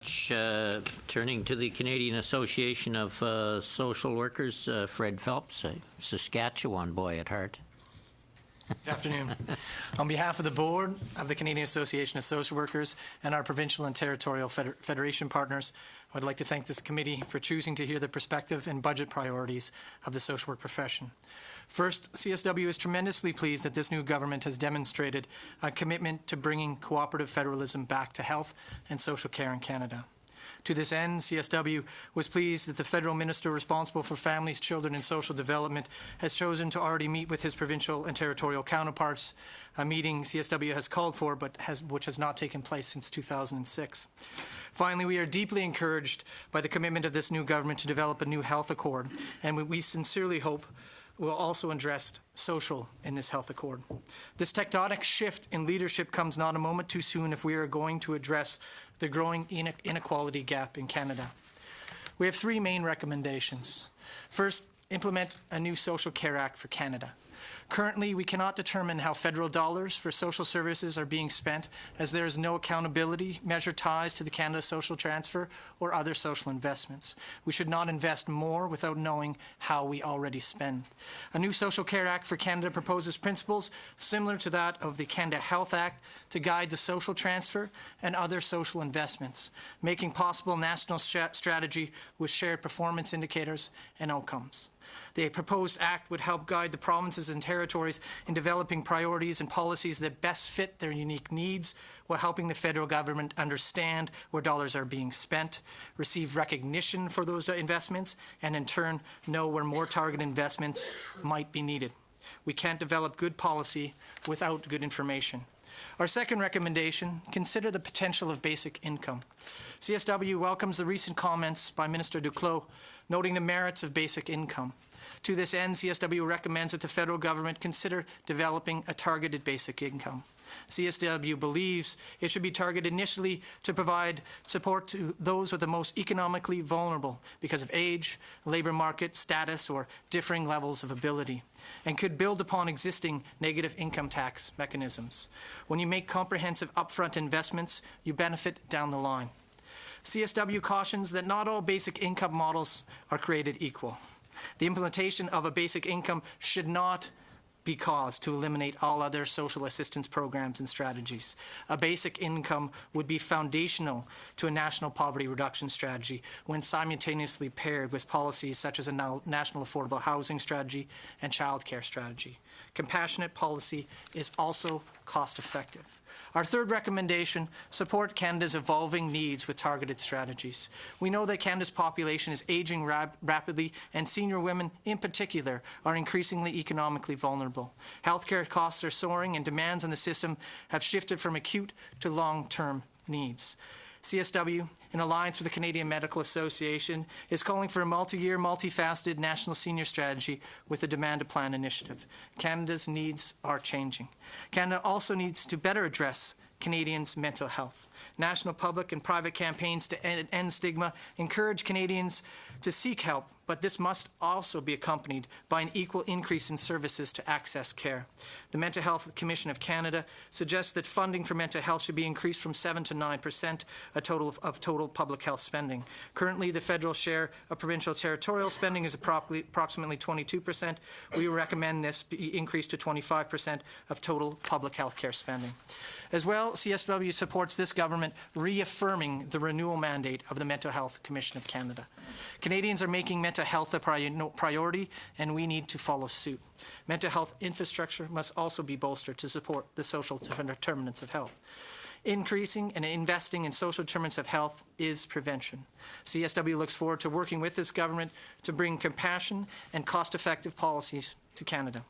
Turning to the Canadian Association of Social Workers, Fred Phelps, a Saskatchewan boy at heart. Good afternoon. On behalf of the Board of the Canadian Association of Social Workers and our provincial and territorial federation partners, I would like to thank this committee for choosing to hear the perspective and budget priorities of the social work profession. First, CSW is tremendously pleased that this new government has demonstrated a commitment to bringing cooperative federalism back to health and social care in Canada. To this end, CSW was pleased that the federal minister responsible for families, children and social development has chosen to already meet with his provincial and territorial counterparts, a meeting CSW has called for but which has not taken place since 2006. Finally, we are deeply encouraged by the commitment of this new government to develop a new health accord, and we sincerely hope will also address social in this health accord. This tectonic shift in leadership comes not a moment too soon if we are going to address the growing inequality gap in Canada. We have three main recommendations. First, implement a new Social Care Act for Canada. Currently, we cannot determine how federal dollars for social services are being spent, as there is no accountability measure ties to the Canada Social Transfer or other social investments. We should not invest more without knowing how we already spend. A new Social Care Act for Canada proposes principles similar to that of the Canada Health Act to guide the social transfer and other social investments, making possible national strategy with shared performance indicators and outcomes. The proposed act would help guide the provinces and territories in developing priorities and policies that best fit their unique needs, while helping the federal government understand where dollars are being spent, receive recognition for those investments, and in turn know where more targeted investments might be needed. We can't develop good policy without good information. Our second recommendation, consider the potential of basic income. CSW welcomes the recent comments by Minister Duclos noting the merits of basic income. To this end, CSW recommends that the federal government consider developing a targeted basic income. CSW believes it should be targeted initially to provide support to those with the most economically vulnerable because of age, labor market status, or differing levels of ability, and could build upon existing negative income tax mechanisms. When you make comprehensive upfront investments, you benefit down the line. CSW cautions that not all basic income models are created equal. The implementation of a basic income should not be caused to eliminate all other social assistance programs and strategies. A basic income would be foundational to a national poverty reduction strategy when simultaneously paired with policies such as a national affordable housing strategy and child care strategy. Compassionate policy is also cost-effective. Our third recommendation, support Canada's evolving needs with targeted strategies. We know that Canada's population is aging rapidly, and senior women in particular are increasingly economically vulnerable. Healthcare costs are soaring, and demands on the system have shifted from acute to long-term needs. CSW, in alliance with the Canadian Medical Association, is calling for a multi-year, multifaceted national senior strategy with a demand plan initiative. Canada's needs are changing. Canada also needs to better address Canadians' mental health. National public and private campaigns to end stigma encourage Canadians to seek help, but this must also be accompanied by an equal increase in services to access care. The Mental Health Commission of Canada suggests that funding for mental health should be increased from 7 to 9% of total public health spending. Currently, the federal share of provincial territorial spending is approximately 22%. We recommend this be increased to 25% of total public health care spending. As well, CSW supports this government reaffirming the renewal mandate of the Mental Health Commission of Canada. Canadians are making mental health a priority, and we need to follow suit. Mental health infrastructure must also be bolstered to support the social determinants of health. Increasing and investing in social determinants of health is prevention. CSW looks forward to working with this government to bring compassion and cost-effective policies to Canada.